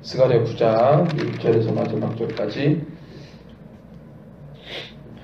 스가랴 9장 1절에서 마지막 절까지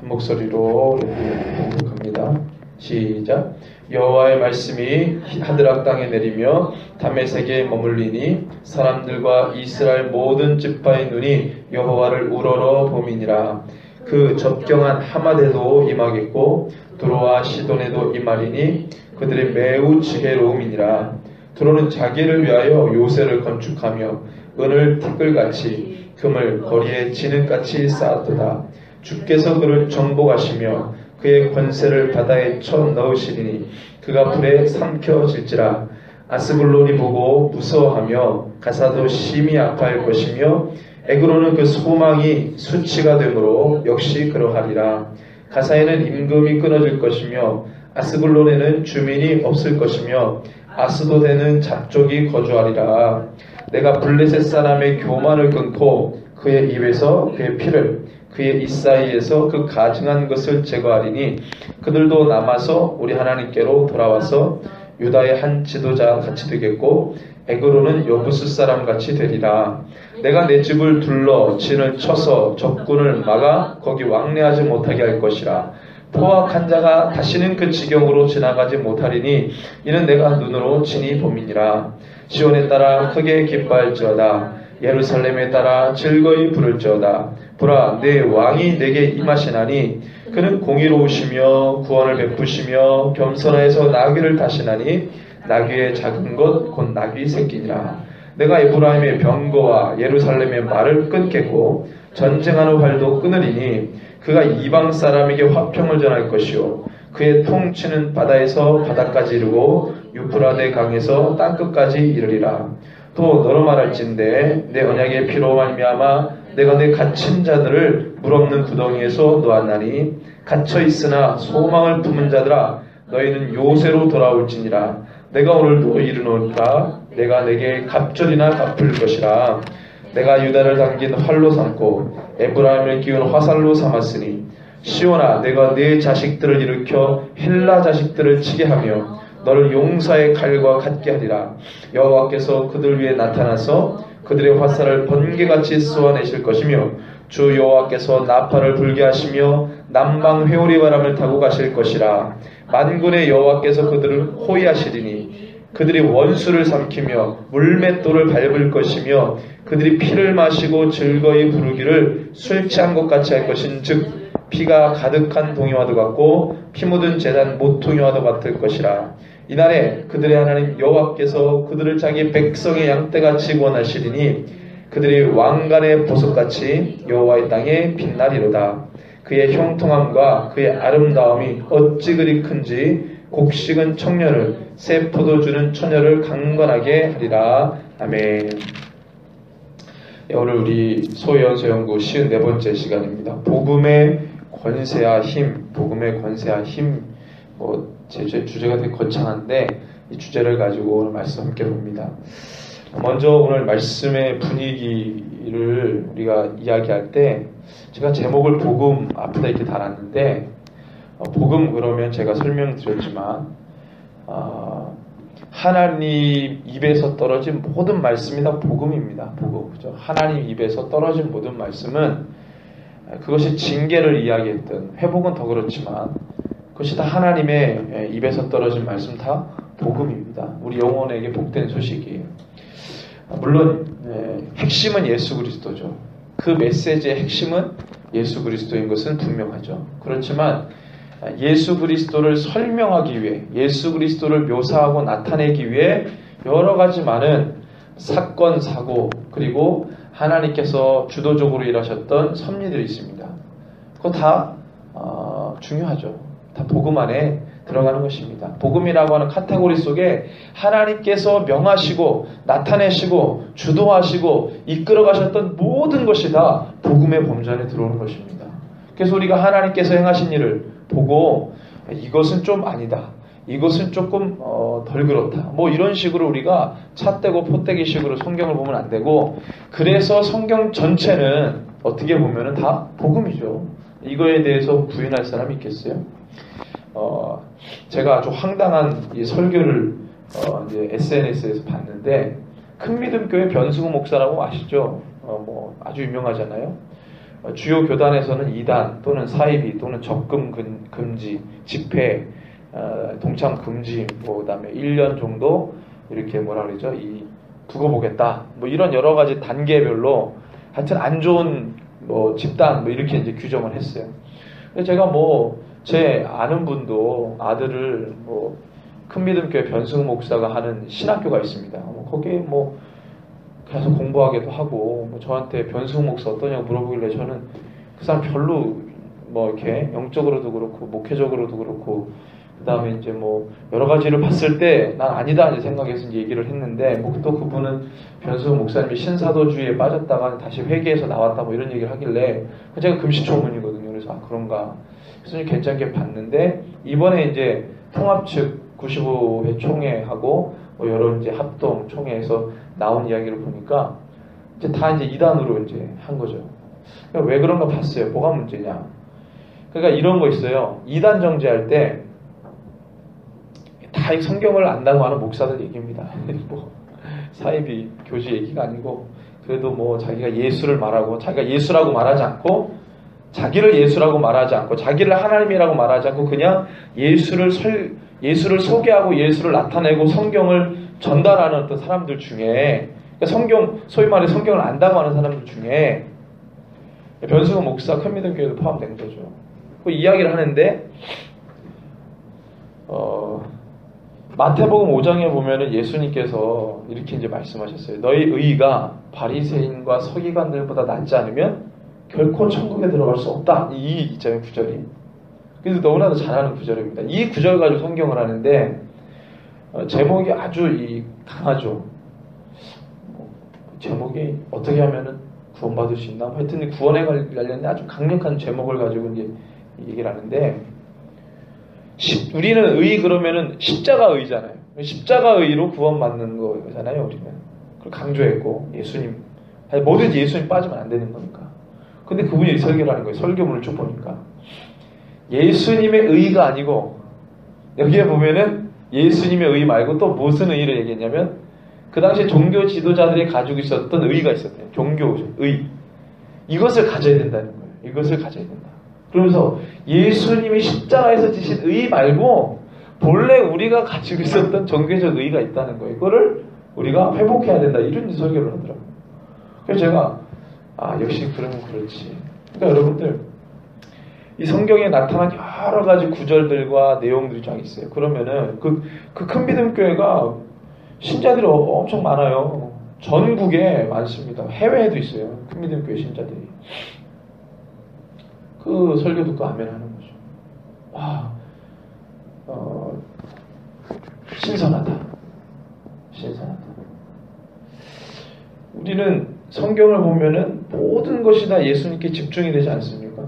한 목소리로 봉독합니다. 시작. 여호와의 말씀이 하드락 땅에 내리며 다메섹에 머물리니 사람들과 이스라엘 모든 지파의 눈이 여호와를 우러러 봄이니라. 그 접경한 하마데도 임하겠고 두로와 시돈에도 임하리니 그들이 매우 지혜로움이니라. 두로는 자기를 위하여 요새를 건축하며 은을 티끌같이 금을 거리에 진흙같이 쌓았도다. 주께서 그를 정복하시며 그의 권세를 바다에 쳐 넣으시리니 그가 불에 삼켜질지라. 아스글론이 보고 무서워하며 가사도 심히 아파할 것이며 에그로는 그 소망이 수치가 되므로 역시 그러하리라. 가사에는 임금이 끊어질 것이며 아스글론에는 주민이 없을 것이며 아스도데는 잡족이 거주하리라. 내가 블레셋 사람의 교만을 끊고 그의 입에서 그의 피를 그의 입 사이에서 그 가증한 것을 제거하리니 그들도 남아서 우리 하나님께로 돌아와서 유다의 한 지도자 같이 되겠고 에그로는 여부스 사람 같이 되리라. 내가 내 집을 둘러 진을 쳐서 적군을 막아 거기 왕래하지 못하게 할 것이라. 포악한 자가 다시는 그 지경으로 지나가지 못하리니 이는 내가 눈으로 친히 봄이니라. 시온에 따라 크게 기뻐할지어다. 예루살렘에 따라 즐거이 부를지어다. 보라, 내 왕이 내게 임하시나니 그는 공의로우시며 구원을 베푸시며 겸손하여서 나귀를 타시나니 나귀의 작은 것 곧 나귀 새끼니라. 내가 에브라임의 병거와 예루살렘의 말을 끊겠고 전쟁하는 활도 끊으리니 그가 이방 사람에게 화평을 전할 것이요 그의 통치는 바다에서 바다까지 이르고 유프라데 강에서 땅끝까지 이르리라. 또 너로 말할진대 내 언약의 피로 말미암아 내가 내 갇힌 자들을 물없는 구덩이에서 놓았나니 갇혀 있으나 소망을 품은 자들아 너희는 요새로 돌아올지니라. 내가 오늘도 이르노니까 내가 내게 갑절이나 갚을 것이라. 내가 유다를 당긴 활로 삼고 에브라임을 끼운 화살로 삼았으니 시온아 내가 네 자식들을 일으켜 헬라 자식들을 치게 하며 너를 용사의 칼과 같게 하리라. 여호와께서 그들 위에 나타나서 그들의 화살을 번개같이 쏘아내실 것이며 주 여호와께서 나팔을 불게 하시며 남방 회오리 바람을 타고 가실 것이라. 만군의 여호와께서 그들을 호위하시리니 그들이 원수를 삼키며 물맷돌을 밟을 것이며 그들이 피를 마시고 즐거이 부르기를 술 취한 것 같이 할 것인즉 피가 가득한 동이와도 같고 피 묻은 제단 모퉁이와도 같을 것이라. 이날에 그들의 하나님 여호와께서 그들을 자기 백성의 양떼같이 구원하시리니 그들이 왕관의 보석같이 여호와의 땅에 빛나리로다. 그의 형통함과 그의 아름다움이 어찌 그리 큰지 곡식은 청년을 새 포도주는 처녀를 강건하게 하리라. 아멘. 오늘 우리 소연소연구 54번째 시간입니다. 복음의 권세와 힘, 복음의 권세와 힘. 제 주제가 되게 거창한데 이 주제를 가지고 오늘 말씀 함께 봅니다. 먼저 오늘 말씀의 분위기를 우리가 이야기할 때 제가 제목을 복음 앞에다 이렇게 달았는데 복음 그러면 제가 설명드렸지만 하나님 입에서 떨어진 모든 말씀이 다 복음입니다. 복음. 그죠? 하나님 입에서 떨어진 모든 말씀은 그것이 징계를 이야기했던 회복은 더 그렇지만 그것이 다 하나님의 입에서 떨어진 말씀 다 복음입니다. 우리 영혼에게 복된 소식이에요. 물론 핵심은 예수 그리스도죠. 그 메시지의 핵심은 예수 그리스도인 것은 분명하죠. 그렇지만 예수 그리스도를 설명하기 위해 예수 그리스도를 묘사하고 나타내기 위해 여러 가지 많은 사건, 사고 그리고 하나님께서 주도적으로 일하셨던 섭리들이 있습니다. 그거 다 중요하죠. 다 복음 안에 들어가는 것입니다. 복음이라고 하는 카테고리 속에 하나님께서 명하시고 나타내시고 주도하시고 이끌어 가셨던 모든 것이 다 복음의 범주 안에 들어오는 것입니다. 그래서 우리가 하나님께서 행하신 일을 보고 이것은 좀 아니다. 이것은 조금 덜 그렇다. 이런 식으로 우리가 찻대고 포대기 식으로 성경을 보면 안 되고 그래서 성경 전체는 어떻게 보면 다 복음이죠. 이거에 대해서 부인할 사람이 있겠어요? 제가 아주 황당한 이 설교를 이제 SNS에서 봤는데 큰 믿음 교회 변승우 목사라고 아시죠? 뭐 아주 유명하잖아요. 주요 교단에서는 이단 또는 사이비 또는 적금 금지, 집회, 동참 금지, 뭐 그다음에 1년 정도 이렇게 뭐라 그러죠? 이 두고 보겠다. 뭐 이런 여러 가지 단계별로 하여튼 안 좋은 뭐 집단 뭐 이렇게 이제 규정을 했어요. 제가 뭐 제 아는 분도 아들을 뭐 큰 믿음 교회 변승우 목사가 하는 신학교가 있습니다. 거기에 뭐 가서 공부하기도 하고 뭐 저한테 변승우 목사 어떠냐고 물어보길래 저는 그 사람 별로 뭐 이렇게 영적으로도 그렇고 목회적으로도 그렇고 그 다음에 이제 뭐 여러 가지를 봤을 때 난 아니다 이제 생각해서 이제 얘기를 했는데 뭐 또 그분은 변승우 목사님이 신사도주의에 빠졌다가 다시 회개해서 나왔다 뭐 이런 얘기를 하길래 제가 금시초문이거든요. 그래서 아 그런가 그래서 괜찮게 봤는데 이번에 이제 통합 측 95회 총회하고 뭐 여러 이제 합동 총회에서 나온 이야기를 보니까 이제 다 이제 이단으로 이제 한 거죠. 그러니까 왜 그런가 봤어요. 뭐가 문제냐? 그러니까 이런 거 있어요. 이단 정죄할 때 다 성경을 안다고 하는 목사들 얘기입니다. 뭐 사이비 교주 얘기가 아니고 그래도 뭐 자기가 예수를 말하고 자기가 예수라고 말하지 않고 자기를 예수라고 말하지 않고 자기를 하나님이라고 말하지 않고 그냥 예수를 소개하고 예수를 나타내고 성경을 전달하는 어떤 사람들 중에 그러니까 성경 소위 말해 성경을 안다고 하는 사람들 중에 변승우 목사 큰 믿음 교회도 포함된 거죠. 그 이야기를 하는데 마태복음 5장에 보면은 예수님께서 이렇게 이제 말씀하셨어요. 너희 의가 바리새인과 서기관들보다 낫지 않으면 결코 천국에 들어갈 수 없다. 이 있잖아요, 구절이. 그래서 너무나도 잘 아는 구절입니다. 이 구절 가지고 성경을 하는데 제목이 아주 강하죠. 제목이 어떻게 하면은 구원받을 수 있나? 하여튼 구원에 관련된 아주 강력한 제목을 가지고 이제 얘기를 하는데 우리는 의 그러면은 십자가 의잖아요. 십자가 의로 구원받는 거잖아요, 우리는. 그걸 강조했고 예수님 뭐든지 예수님 빠지면 안 되는 거니까. 근데 그분이 설교를 하는 거예요. 설교문을 쭉 보니까 예수님의 의가 아니고 여기에 보면은 예수님의 의 말고 또 무슨 의를 얘기했냐면 그 당시에 종교 지도자들이 가지고 있었던 의가 있었대요. 종교 의. 이것을 가져야 된다는 거예요. 이것을 가져야 된다. 그러면서 예수님이 십자가에서 지신 의 말고 본래 우리가 가지고 있었던 종교적 의가 있다는 거예요. 이거를 우리가 회복해야 된다. 이런 설교를 하더라고요. 그래서 제가 역시 그러면 그렇지. 그러니까 여러분들 이 성경에 나타난 여러 가지 구절들과 내용들이 쫙 있어요. 그러면은 그 큰 믿음 교회가 신자들이 엄청 많아요. 전국에 많습니다. 해외에도 있어요. 큰 믿음 교회 신자들이. 그 설교 듣고 아멘 하는 거죠. 와, 신선하다. 신선하다. 우리는 성경을 보면은 모든 것이 다 예수님께 집중이 되지 않습니까?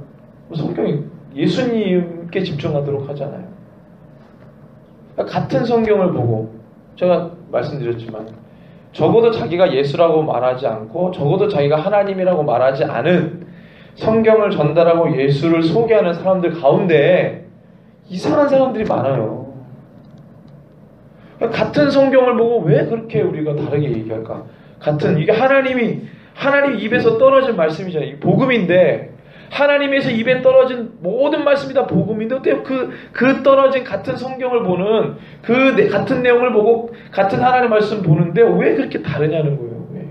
성경이 예수님께 집중하도록 하잖아요. 그러니까 같은 성경을 보고 제가 말씀드렸지만 적어도 자기가 예수라고 말하지 않고 적어도 자기가 하나님이라고 말하지 않은 성경을 전달하고 예수를 소개하는 사람들 가운데 이상한 사람들이 많아요. 그러니까 같은 성경을 보고 왜 그렇게 우리가 다르게 얘기할까? 이게 하나님 입에서 떨어진 말씀이잖아요. 이 복음인데 하나님에서 입에 떨어진 모든 말씀이 다 복음인데 어때요? 그 떨어진 같은 성경을 보는 같은 내용을 보고 같은 하나님의 말씀 보는데 왜 그렇게 다르냐는 거예요. 왜?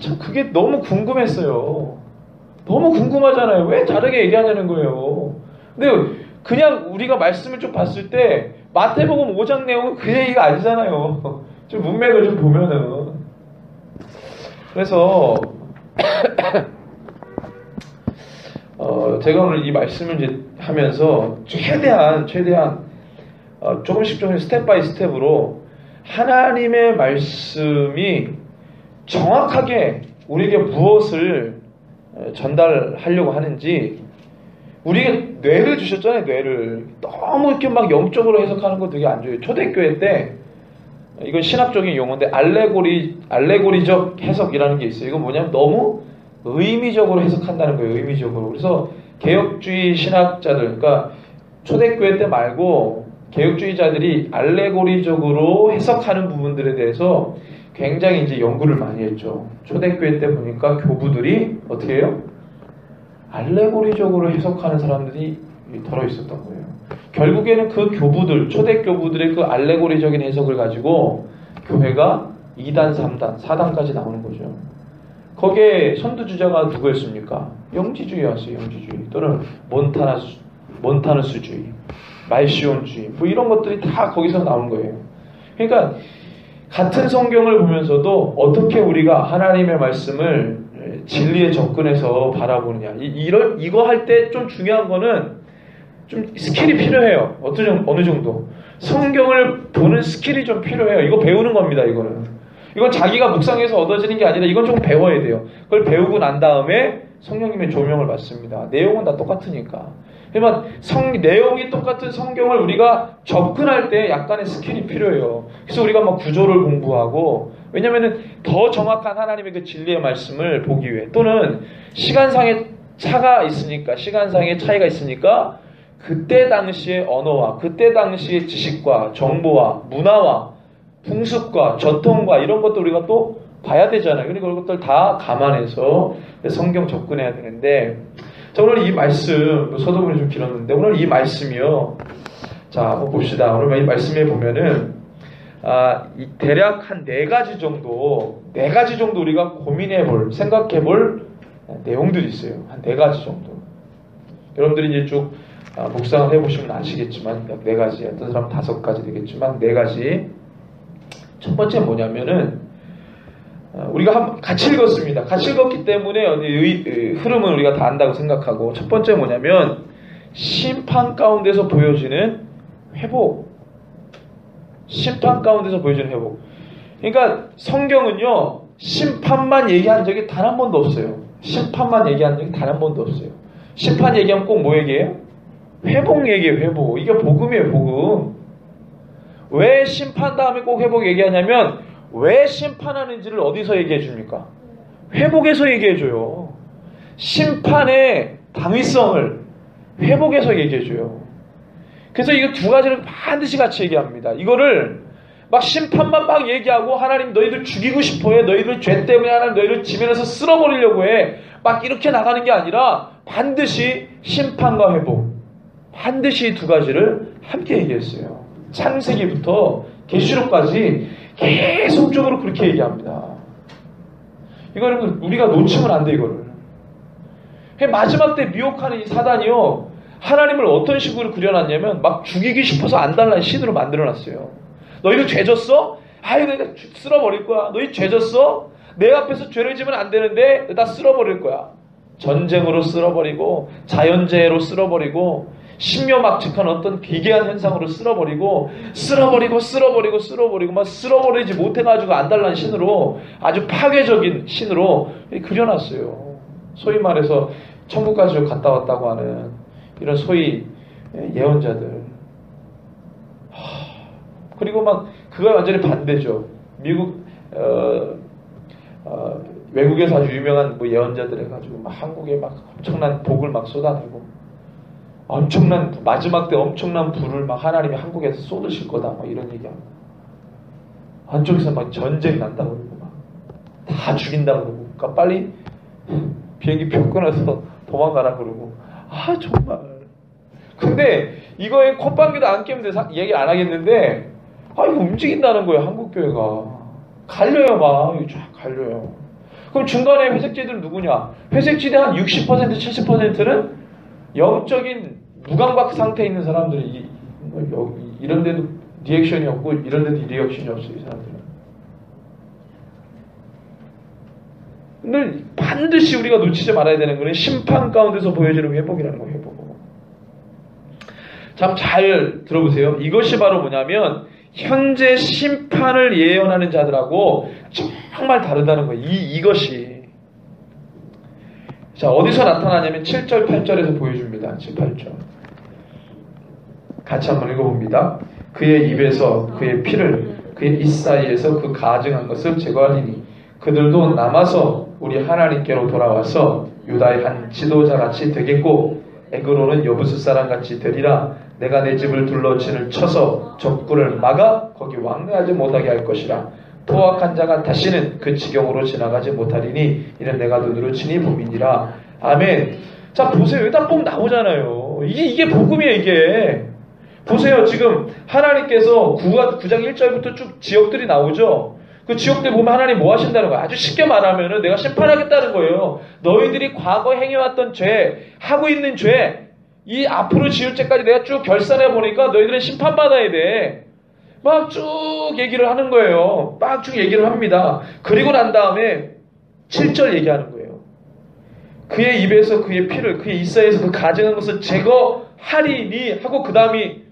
참 그게 너무 궁금했어요. 너무 궁금하잖아요. 왜 다르게 얘기하냐는 거예요. 근데 그냥 우리가 말씀을 쭉 봤을 때 마태복음 5장 내용은 그 얘기가 아니잖아요. 좀 문맥을 좀 보면은. 그래서 제가 오늘 이 말씀을 이제 하면서 최대한 조금씩 스텝 바이 스텝으로 하나님의 말씀이 정확하게 우리에게 무엇을 전달하려고 하는지 우리에게 뇌를 주셨잖아요. 뇌를 너무 이렇게 막 영적으로 해석하는 거 되게 안 좋아요. 초대교회 때 이건 신학적인 용어인데 알레고리적 해석이라는 게 있어요. 이건 뭐냐면 너무 의미적으로 해석한다는 거예요. 의미적으로. 그래서 개혁주의 신학자들, 그러니까 초대교회 때 말고 개혁주의자들이 알레고리적으로 해석하는 부분들에 대해서 굉장히 이제 연구를 많이 했죠. 초대교회 때 보니까 교부들이 어떻게 해요? 알레고리적으로 해석하는 사람들이 들어 있었던 거예요. 결국에는 그 교부들, 초대교부들의 그 알레고리적인 해석을 가지고 교회가 2단, 3단, 4단까지 나오는 거죠. 거기에 선두주자가 누구였습니까? 영지주의였어요. 영지주의 또는 몬타누스주의, 말시온주의 뭐 이런 것들이 다 거기서 나온 거예요. 그러니까 같은 성경을 보면서도 어떻게 우리가 하나님의 말씀을 진리에 접근해서 바라보느냐. 이거 할 때 좀 중요한 거는 좀 스킬이 필요해요. 어느 정도. 성경을 보는 스킬이 좀 필요해요. 이거 배우는 겁니다, 이거는. 이건 자기가 묵상해서 얻어지는 게 아니라 이건 좀 배워야 돼요. 그걸 배우고 난 다음에 성령님의 조명을 받습니다. 내용은 다 똑같으니까. 그러면 내용이 똑같은 성경을 우리가 접근할 때 약간의 스킬이 필요해요. 그래서 우리가 막 구조를 공부하고, 왜냐면은 더 정확한 하나님의 그 진리의 말씀을 보기 위해, 또는 시간상의 시간상의 차이가 있으니까 그때 당시의 언어와 그때 당시의 지식과 정보와 문화와 풍습과 전통과 이런 것도 우리가 또 봐야 되잖아요. 그러니까 그런 것들 다 감안해서 성경 접근해야 되는데, 자, 오늘 이 말씀, 서두문이 좀 길었는데, 오늘 이 말씀이요. 자, 한번 봅시다. 오늘 이 말씀에 보면은, 대략 한 4가지 정도 우리가 생각해 볼 내용들이 있어요. 한 4가지 정도. 여러분들이 이제 쭉 묵상을 해보시면 아시겠지만, 4가지, 어떤 사람은 5가지 되겠지만, 4가지. 첫 번째 뭐냐면은, 우리가 같이 읽었습니다. 같이 읽었기 때문에 흐름은 우리가 다 안다고 생각하고, 첫 번째 뭐냐면 심판 가운데서 보여지는 회복. 심판 가운데서 보여지는 회복. 그러니까 성경은요, 심판만 얘기한 적이 단 한 번도 없어요. 심판만 얘기한 적이 단 한 번도 없어요. 심판 얘기하면 꼭 뭐 얘기해요? 회복 얘기해요. 회복. 이게 복음이에요. 복음. 왜 심판 다음에 꼭 회복 얘기하냐면, 왜 심판하는지를 어디서 얘기해 줍니까? 회복에서 얘기해 줘요. 심판의 당위성을 회복에서 얘기해 줘요. 그래서 이거 2가지를 반드시 같이 얘기합니다. 이거를 막 심판만 막 얘기하고, 하나님 너희들 죽이고 싶어 해, 너희들 죄 때문에 하나님 너희를 지면에서 쓸어버리려고 해, 막 이렇게 나가는 게 아니라 반드시 심판과 회복, 반드시 2가지를 함께 얘기했어요. 창세기부터 계시록까지 계속적으로 그렇게 얘기합니다. 이거는 우리가 놓치면 안 돼, 이거를. 마지막 때 미혹하는 이 사단이요, 하나님을 어떤 식으로 그려놨냐면, 막 죽이기 싶어서 안달난 신으로 만들어놨어요. 너희들 죄 졌어? 아유, 내가 쓸어버릴 거야. 너희 죄 졌어? 내 앞에서 죄를 지면 안 되는데 다 쓸어버릴 거야. 전쟁으로 쓸어버리고, 자연재해로 쓸어버리고, 신묘막측한 어떤 기괴한 현상으로 쓸어버리고 막 쓸어버리지 못해가지고 안달난 신으로, 아주 파괴적인 신으로 그려놨어요. 소위 말해서 천국까지 갔다 왔다고 하는 이런 소위 예언자들. 그리고 막 그거 완전히 반대죠. 외국에서 아주 유명한 예언자들 해가지고 막 한국에 막 엄청난 복을 막 쏟아내고, 엄청난 마지막 때 엄청난 불을 막 하나님이 한국에서 쏟으실 거다, 막 이런 얘기하고, 한쪽에서 막 전쟁이 난다고 그러고, 막 다 죽인다고 그러고, 그러니까 빨리 비행기 표 끊어서 도망가라 그러고. 정말. 근데 이거에 콧방귀도 안 뀌면 얘기 안 하겠는데, 이거 움직인다는 거예요. 한국 교회가 갈려요. 막 쫙 갈려요. 그럼 중간에 회색지들은 누구냐? 회색지대 한 60% 70%는 영적인 무감각 상태에 있는 사람들이, 이런 데도 리액션이 없고 이런 데도 리액션이 없어요, 이 사람들은. 근데 반드시 우리가 놓치지 말아야 되는 거는 심판 가운데서 보여지는 회복이라는 거예요. 회복. 참 잘 들어보세요. 이것이 바로 뭐냐면, 현재 심판을 예언하는 자들하고 정말 다르다는 거예요. 이것이. 자, 어디서 나타나냐면 7절, 8절에서 보여줍니다. 7, 8절. 같이 한번 읽어봅니다. 그의 입에서 그의 피를 그의 입 사이에서 그 가증한 것을 제거하리니, 그들도 남아서 우리 하나님께로 돌아와서 유다의 한 지도자같이 되겠고, 에그로는 여부스 사람같이 되리라. 내가 내 집을 둘러 진을 쳐서 적군을 막아 거기 왕래하지 못하게 할 것이라. 포악한 자가 다시는 그 지경으로 지나가지 못하리니 이는 내가 눈으로 친히 범이니라. 아멘. 자, 보세요. 여기 딱 보면 나오잖아요. 이게 복음이에요, 이게. 보세요. 지금 하나님께서 9장 1절부터 쭉 지역들이 나오죠. 그 지역들 보면 하나님 뭐 하신다는 거예요? 아주 쉽게 말하면은 내가 심판하겠다는 거예요. 너희들이 과거 행해왔던 죄, 하고 있는 죄, 이 앞으로 지을 죄까지 내가 쭉 결산해 보니까 너희들은 심판받아야 돼. 막 쭉 얘기를 하는 거예요. 막 쭉 얘기를 합니다. 그리고 난 다음에 7절 얘기하는 거예요. 그의 입에서 그의 피를, 그의 이사에서 그 가증한 것을 제거하리니 하고 그 다음이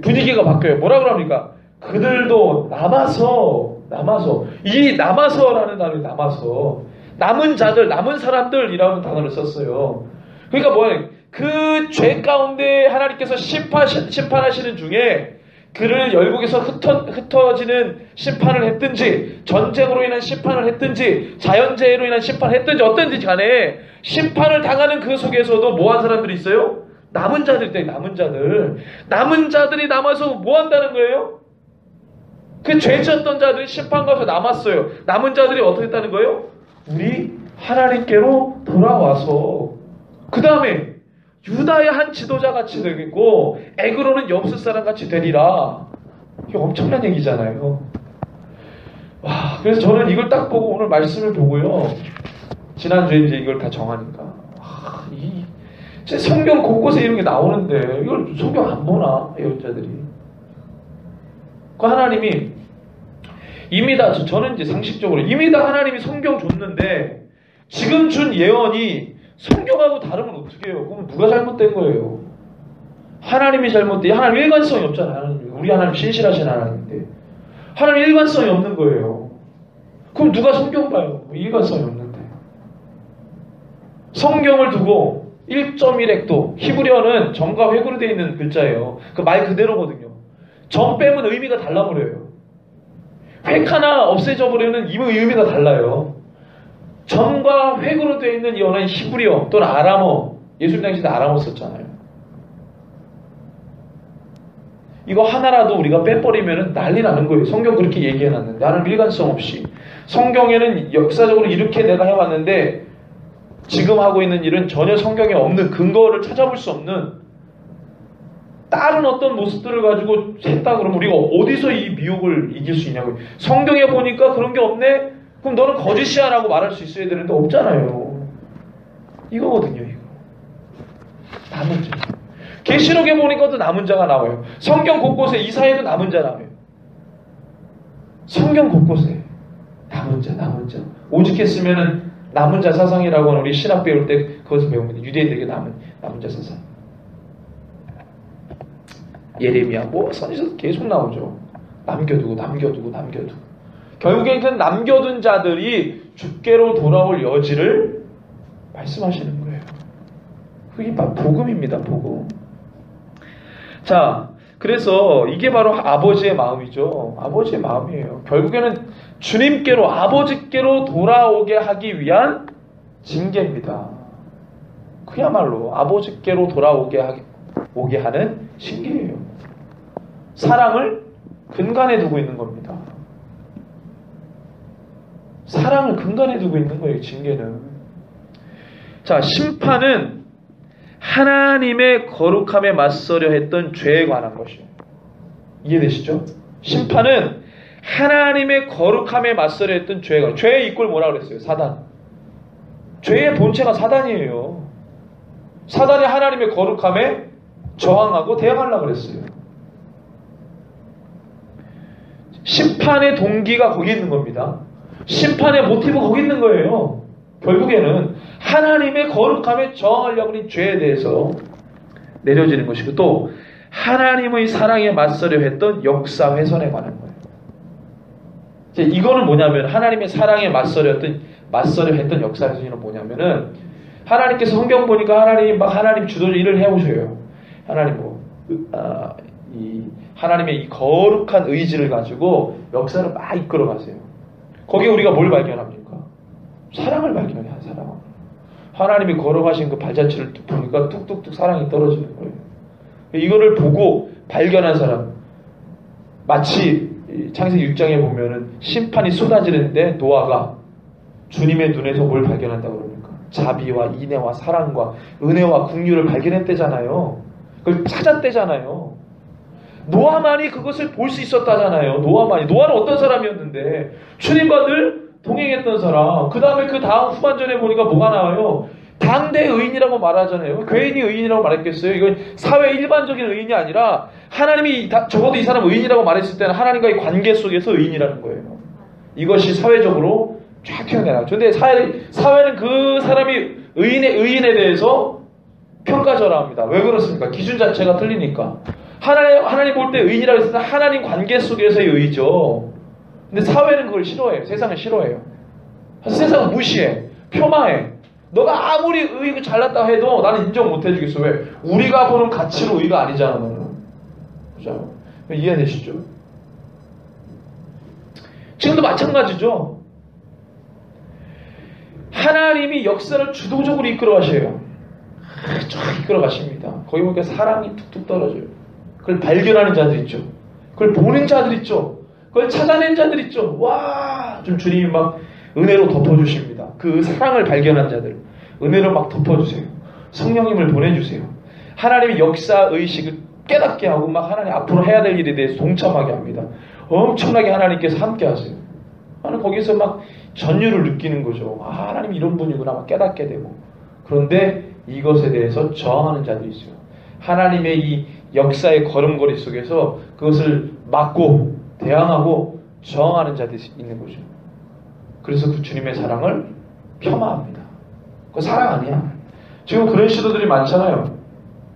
분위기가 바뀌어요. 뭐라 그럽니까? 그들도 남아서 이 남아서라는 단어를 남아서 남은 자들, 남은 사람들이라는 단어를 썼어요. 그러니까 뭐예요? 그 죄 가운데 하나님께서 심판하시는 중에 그를 열국에서 흩어지는 심판을 했든지 전쟁으로 인한 심판을 했든지 자연재해로 인한 심판을 했든지 어떤지 간에 심판을 당하는 그 속에서도 뭐한 사람들이 있어요? 남은 자들이 있다. 남은 자들이 남아서 뭐 한다는 거예요? 그 죄 졌던 자들이 심판 가서 남았어요. 남은 자들이 어떻게 했다는 거예요? 우리 하나님께로 돌아와서 그 다음에 유다의 한 지도자 같이 되겠고 에그로는 엽스 사람 같이 되리라. 이게 엄청난 얘기잖아요. 와, 그래서 저는 이걸 딱 보고 오늘 말씀을 보고요. 지난주에 이제 이걸 다 정하니까 성경 곳곳에 이런 게 나오는데 이걸 성경 안 보나 예언자들이. 그 하나님이 이미 다 저는 이제 상식적으로 이미 다 하나님이 성경 줬는데 지금 준 예언이 성경하고 다르면 어떻게 해요? 그럼 누가 잘못된 거예요? 하나님이 잘못돼. 하나님 일관성이 없잖아요. 우리 하나님 신실하신 하나님인데 하나님 일관성이 없는 거예요. 그럼 누가 성경 봐요? 일관성이 없는데. 성경을 두고 1.1획도 히브리어는 점과 획으로 되어 있는 글자예요. 그 말 그대로거든요. 점 빼면 의미가 달라버려요. 획 하나 없애져 버리면 의미가 달라요. 점과 획으로 되어 있는 이 언어는 히브리어 또는 아람어. 예수님 당시에 아람어 썼잖아요. 이거 하나라도 우리가 빼버리면 난리 나는 거예요. 성경 그렇게 얘기해놨는데 나는 일관성 없이 성경에는 역사적으로 이렇게 내가 해왔는데 지금 하고 있는 일은 전혀 성경에 없는 근거를 찾아볼 수 없는 다른 어떤 모습들을 가지고 했다 그러면 우리가 어디서 이 미혹을 이길 수 있냐고요. 성경에 보니까 그런 게 없네? 그럼 너는 거짓이야 라고 말할 수 있어야 되는데 없잖아요. 이거거든요. 이거 남은 자. 계시록에 보니까 또 남은 자가 나와요. 성경 곳곳에 이사야도 남은 자 나와요. 성경 곳곳에 남은 자. 오죽했으면은 남은 자 사상이라고 하는 우리 신학 배울 때 그것을 배웁니다. 유대인들에게 남은 자 사상. 예레미야 뭐 선지서 계속 나오죠. 남겨두고 결국엔 그 남겨둔 자들이 주께로 돌아올 여지를 말씀하시는 거예요. 그게 바로 복음입니다. 복음. 자, 그래서 이게 바로 아버지의 마음이죠. 아버지의 마음이에요. 결국에는 주님께로 아버지께로 돌아오게 하기 위한 징계입니다. 그야말로 아버지께로 돌아오게 하는 징계예요. 사랑을 근간에 두고 있는 겁니다. 사랑을 근간에 두고 있는 거예요. 징계는. 자, 심판은 하나님의 거룩함에 맞서려 했던 죄에 관한 것이에요. 이해되시죠? 심판은 하나님의 거룩함에 맞서려 했던 죄에 관한. 죄의 이꼴 뭐라 그랬어요? 사단. 죄의 본체가 사단이에요. 사단이 하나님의 거룩함에 저항하고 대항하려고 그랬어요. 심판의 동기가 거기 있는 겁니다. 심판의 모티브가 거기 있는 거예요. 결국에는 하나님의 거룩함에 저항하려고 하는 죄에 대해서 내려지는 것이고 또 하나님의 사랑에 맞서려 했던 역사 훼손에 관한 거예요. 이거는 뭐냐면 하나님의 사랑에 맞서려 했던 역사 훼손은 뭐냐면은 하나님께서 성경 보니까 하나님 주도적 일을 해오셔요. 하나님의 이 거룩한 의지를 가지고 역사를 막 이끌어가세요. 거기에 우리가 뭘 발견합니까? 사랑을 발견해요. 사랑. 하나님이 걸어가신 그 발자취를 보니까 뚝뚝뚝 사랑이 떨어지는 거예요. 이거를 보고 발견한 사람, 마치 창세기 6장에 보면은 심판이 쏟아지는데 노아가 주님의 눈에서 뭘 발견한다고 그럽니까? 자비와 인애와 사랑과 은혜와 긍휼을 발견했대잖아요. 그걸 찾았대잖아요. 노아만이 그것을 볼 수 있었다잖아요. 노아만이. 노아는 어떤 사람이었는데 주님과 늘 동행했던 사람. 그 다음에 그 다음 후반전에 보니까 뭐가 나와요? 당대 의인이라고 말하잖아요. 괜히 의인이라고 말했겠어요? 이건 사회 일반적인 의인이 아니라 하나님이 적어도 이 사람 의인이라고 말했을 때는 하나님과의 관계 속에서 의인이라는 거예요. 이것이 사회적으로 쫙 튀어나와요. 그런데 사회는 그 사람이 의인에 대해서 평가절하합니다. 왜 그렇습니까? 기준 자체가 틀리니까. 하나님 볼 때 의인이라고 했을 때 하나님 관계 속에서의 의죠. 근데 사회는 그걸 싫어해요. 세상은 싫어해요. 세상은 무시해. 폄하해. 너가 아무리 의가 잘났다 해도 나는 인정 못 해주겠어. 왜? 우리가 보는 가치로 의가 아니잖아, 너는. 그죠? 이해되시죠? 지금도 마찬가지죠. 하나님이 역사를 주도적으로 이끌어 가셔요. 쫙 이끌어 가십니다. 거기 보니까 사랑이 툭툭 떨어져요. 그걸 발견하는 자들 있죠. 그걸 보는 자들 있죠. 그걸 찾아낸 자들 있죠. 와, 좀 주님이 막 은혜로 덮어주십니다. 그 사랑을 발견한 자들 은혜로 막 덮어주세요. 성령님을 보내주세요. 하나님의 역사 의식을 깨닫게 하고 막 하나님 앞으로 해야 될 일에 대해서 동참하게 합니다. 엄청나게 하나님께서 함께 하세요. 나는 거기서 막 전율을 느끼는 거죠. 아, 하나님 이런 분이구나 막 깨닫게 되고. 그런데 이것에 대해서 저항하는 자들이 있어요. 하나님의 이 역사의 걸음걸이 속에서 그것을 막고 대항하고 저항하는 자들이 있는 거죠. 그래서 그 주님의 사랑을 폄하합니다. 그거 사랑 아니야. 지금 그런 시도들이 많잖아요.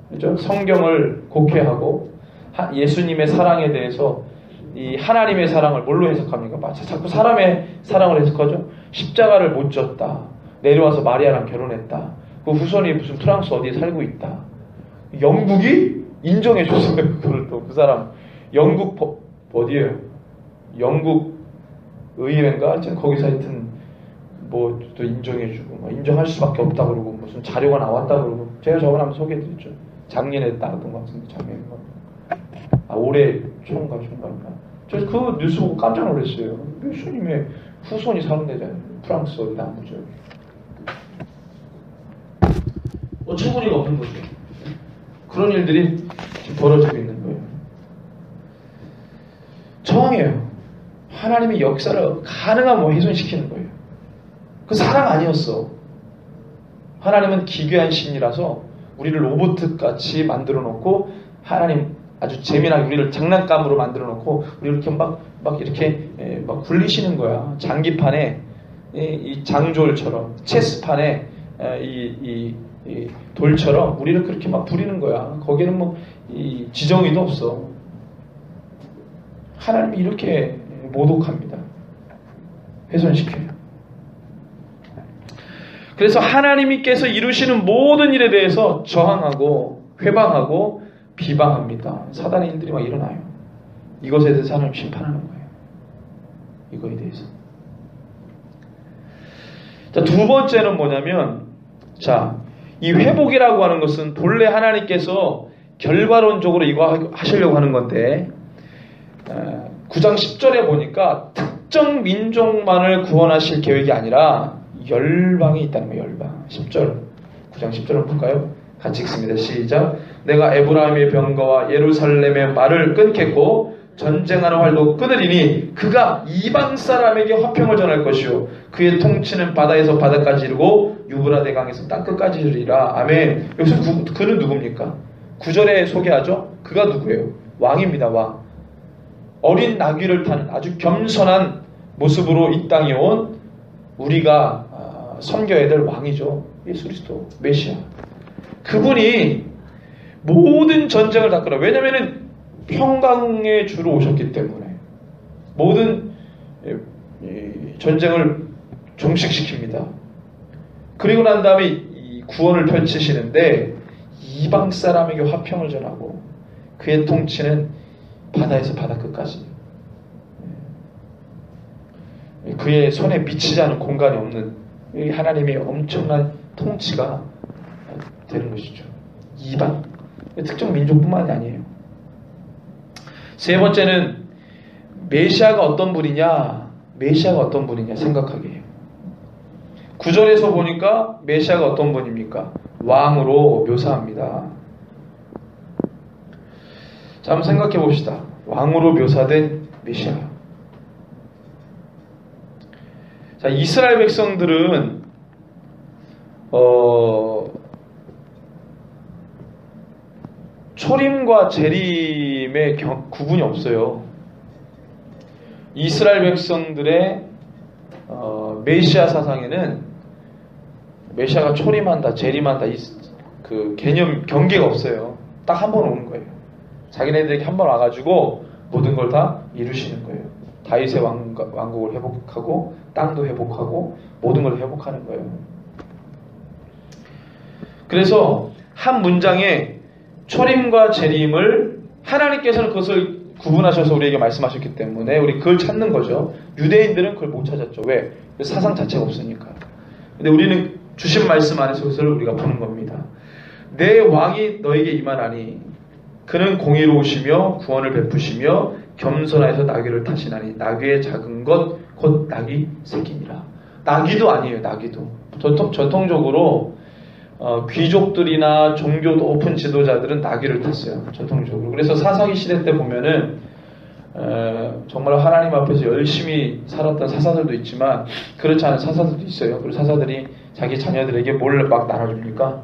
그렇죠? 성경을 곡해하고 예수님의 사랑에 대해서 이 하나님의 사랑을 뭘로 해석합니까? 자꾸 사람의 사랑을 해석하죠. 십자가를 못 졌다. 내려와서 마리아랑 결혼했다. 그 후손이 무슨 프랑스 어디에 살고 있다. 영국이 인정해줬어요. 그걸 또 그 사람 영국 어디에요? 영국 의회인가? 하여튼 거기서 하여튼 뭐 또 인정해주고 인정할 수밖에 없다 그러고 무슨 자료가 나왔다 그러고 제가 저번에 한번 소개해드렸죠. 작년에 나왔던 것 같은데 작년에 올해 초인가. 저 그 뉴스 보고 깜짝 놀랐어요. 예수님의 후손이 사는 데잖아요. 프랑스 어디 남부죠. 어처구니가 없는 거죠. 그런 일들이 지금 벌어지고 있는 거예요. 저항해요. 하나님의 역사를 가능한 훼손시키는 거예요. 그 사랑 아니었어. 하나님은 기괴한 신이라서 우리를 로봇같이 만들어 놓고 하나님 아주 재미나게 우리를 장난감으로 만들어 놓고 우리를 이렇게 막 이렇게 막 굴리시는 거야. 장기판에 이 장졸처럼 체스판에 이 돌처럼 우리를 그렇게 막 부리는 거야. 거기는 뭐 이 지정의도 없어. 하나님이 이렇게 모독합니다. 훼손시켜요. 그래서 하나님께서 이루시는 모든 일에 대해서 저항하고 회방하고 비방합니다. 사단의 일들이 막 일어나요. 이것에 대해서 하나님 심판하는 거예요. 이거에 대해서. 자, 두 번째는 뭐냐면, 자, 이 회복이라고 하는 것은 본래 하나님께서 결과론적으로 이거 하시려고 하는 건데, 9장 10절에 보니까 특정 민족만을 구원하실 계획이 아니라 열방이 있다는 거예요. 열방. 10절. 9장 10절을 볼까요? 같이 읽습니다. 시작. 내가 에브라임의 병거와 예루살렘의 말을 끊겠고 전쟁하는 활도 끊으리니 그가 이방 사람에게 화평을 전할 것이요 그의 통치는 바다에서 바다까지 이르고 유브라데 강에서 땅끝까지 이르리라. 아멘. 여기서 그는 누굽니까? 9절에 소개하죠. 그가 누구예요? 왕입니다. 왕. 어린 나귀를 타는 아주 겸손한 모습으로 이 땅에 온 우리가 섬겨야 될 왕이죠. 예수 그리스도 메시아. 그분이 모든 전쟁을 다 끌어. 왜냐면은 평강의 주로 오셨기 때문에 모든 전쟁을 종식시킵니다. 그리고 난 다음에 이 구원을 펼치시는데 이방 사람에게 화평을 전하고 그의 통치는 바다에서 바다 끝까지 그의 손에 미치지 않은 공간이 없는 하나님의 엄청난 통치가 되는 것이죠. 이방 특정 민족뿐만이 아니에요. 세 번째는 메시아가 어떤 분이냐? 메시아가 어떤 분이냐 생각하게 해요. 9절에서 보니까 메시아가 어떤 분입니까? 왕으로 묘사합니다. 자, 한번 생각해 봅시다. 왕으로 묘사된 메시아. 자, 이스라엘 백성들은 초림과 재림의 구분이 없어요. 이스라엘 백성들의 메시아 사상에는 메시아가 초림한다, 재림한다 그 개념 경계가 없어요. 딱 한 번 오는 거예요. 자기네들에게 한 번 와가지고 모든 걸 다 이루시는 거예요. 다윗의 왕국을 회복하고 땅도 회복하고 모든 걸 회복하는 거예요. 그래서 한 문장에 초림과 재림을 하나님께서는 그것을 구분하셔서 우리에게 말씀하셨기 때문에 우리 그걸 찾는 거죠. 유대인들은 그걸 못 찾았죠. 왜? 사상 자체가 없으니까. 근데 우리는 주신 말씀 안에서 그것을 우리가 보는 겁니다. 내 왕이 너에게 임하나니 그는 공의로우시며 구원을 베푸시며 겸손하여서 나귀를 타시나니 나귀의 작은 것 곧 나귀 새끼니라. 나귀도 아니에요. 나귀도. 전통적으로 귀족들이나 종교 높은 지도자들은 나귀를 탔어요. 전통적으로. 그래서 사사기 시대 때 보면은 정말 하나님 앞에서 열심히 살았던 사사들도 있지만 그렇지 않은 사사들도 있어요. 그리고 사사들이 자기 자녀들에게 뭘 막 나눠줍니까?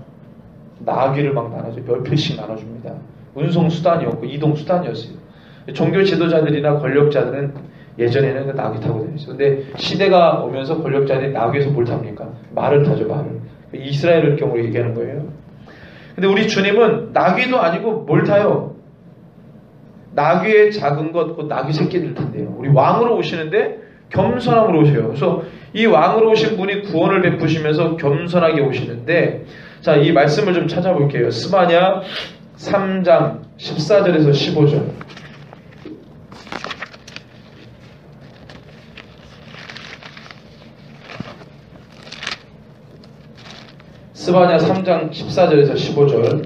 나귀를 막 나눠줘요. 몇 표씩 나눠줍니다. 운송 수단이었고 이동 수단이었어요. 종교 지도자들이나 권력자들은 예전에는 나귀 타고 다녔어요. 근데 시대가 오면서 권력자들이 나귀에서 뭘 탑니까? 말을 타죠. 말을. 이스라엘의 경우로 얘기하는 거예요. 근데 우리 주님은 나귀도 아니고 뭘 타요? 나귀의 작은 것, 곧 나귀 새끼를 탄대요. 우리 왕으로 오시는데 겸손함으로 오셔요. 그래서 이 왕으로 오신 분이 구원을 베푸시면서 겸손하게 오시는데, 자, 이 말씀을 좀 찾아볼게요. 스바냐 3장 14절에서 15절. 스바냐 3장 14절에서 15절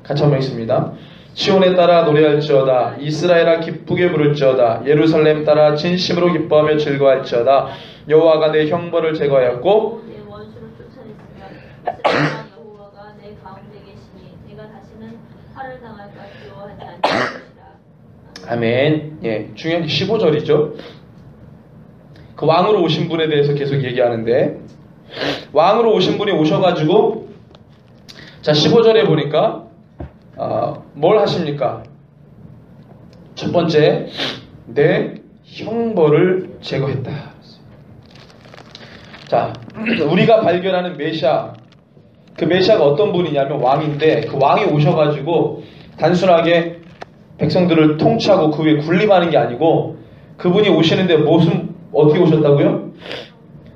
같이 한번 읽습니다. 시온에 따라 노래할지어다. 이스라엘아 기쁘게 부를지어다. 예루살렘 따라 진심으로 기뻐하며 즐거워할지어다. 여호와가 내 형벌을 제거하였고 내 원수를 쫓아냈으며 이스라엘 여호와가 내 가운데 계시니 내가 다시는 화를 당할까 두려워하지 않을 것이라. 아멘. 예, 중요한 게 15절이죠. 그 왕으로 오신 분에 대해서 계속 얘기하는데, 왕으로 오신 분이 오셔가지고, 자, 15절에 보니까, 뭘 하십니까? 첫 번째, 내 형벌을 제거했다. 자, 우리가 발견하는 메시아, 그 메시아가 어떤 분이냐면 왕인데, 그 왕이 오셔가지고, 단순하게 백성들을 통치하고 그 위에 군림하는 게 아니고, 그분이 오시는데 어떻게 오셨다고요?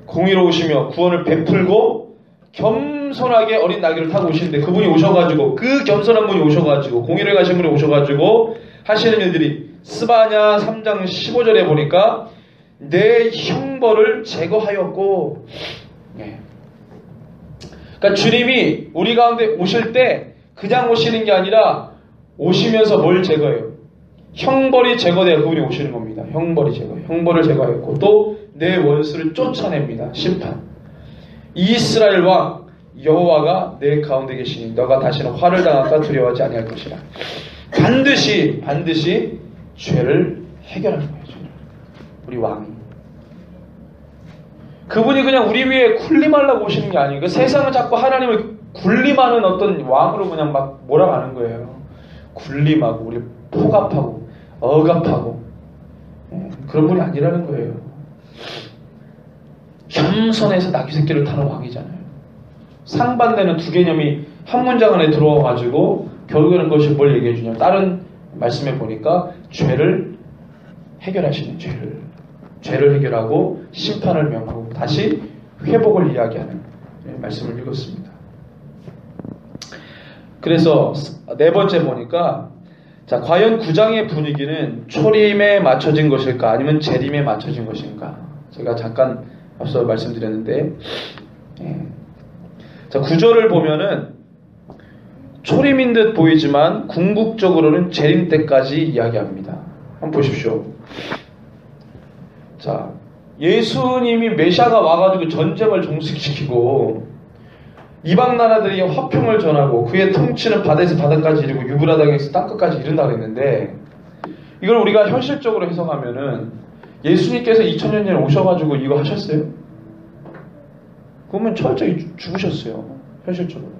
공의로우시며 구원을 베풀고 겸손하게 어린 나귀를 타고 오시는데, 그분이 오셔가지고, 그 겸손한 분이 오셔가지고, 공의를 가신 분이 오셔가지고 하시는 일들이 스바냐 3장 15절에 보니까 내 형벌을 제거하였고, 네. 그러니까 주님이 우리 가운데 오실 때 그냥 오시는 게 아니라 오시면서 뭘 제거해요? 형벌이 제거돼야 그분이 오시는 겁니다. 형벌이 제거해요. 형벌을 제거했고 또 내 원수를 쫓아냅니다. 심판. 이스라엘 왕 여호와가 내 가운데 계시니 너가 다시는 화를 당할까 두려워하지 아니할 것이라. 반드시 죄를 해결하는 거예요. 죄를. 우리 왕이. 그분이 그냥 우리 위에 군림하려고 오시는 게 아니에요. 그 세상을 자꾸 하나님을 군림하는 어떤 왕으로 그냥 막 몰아가는 거예요. 군림하고 우리 포갑하고 억압하고 그런 분이 아니라는 거예요. 겸손해서 나귀 새끼를 타는 왕이잖아요. 상반되는 두 개념이 한 문장 안에 들어와가지고 결국에는 그것이 뭘 얘기해 주냐면, 다른 말씀에 보니까 죄를 해결하시는, 죄를 해결하고 심판을 명하고 다시 회복을 이야기하는 말씀을 읽었습니다. 그래서 네 번째 보니까, 자, 과연 9장의 분위기는 초림에 맞춰진 것일까 아니면 재림에 맞춰진 것인가? 제가 잠깐 앞서 말씀드렸는데, 자, 구절을 보면은 초림인 듯 보이지만 궁극적으로는 재림 때까지 이야기합니다. 한번 보십시오. 자, 예수님이 메시아가 와가지고 전쟁을 종식시키고 이방 나라들에게 화평을 전하고 그의 통치는 바다에서 바다까지 이르고 유브라닥에서 땅끝까지 이른다 그랬는데, 이걸 우리가 현실적으로 해석하면은 예수님께서 2000년 전에 오셔가지고 이거 하셨어요? 그러면 철저히 죽으셨어요. 현실적으로.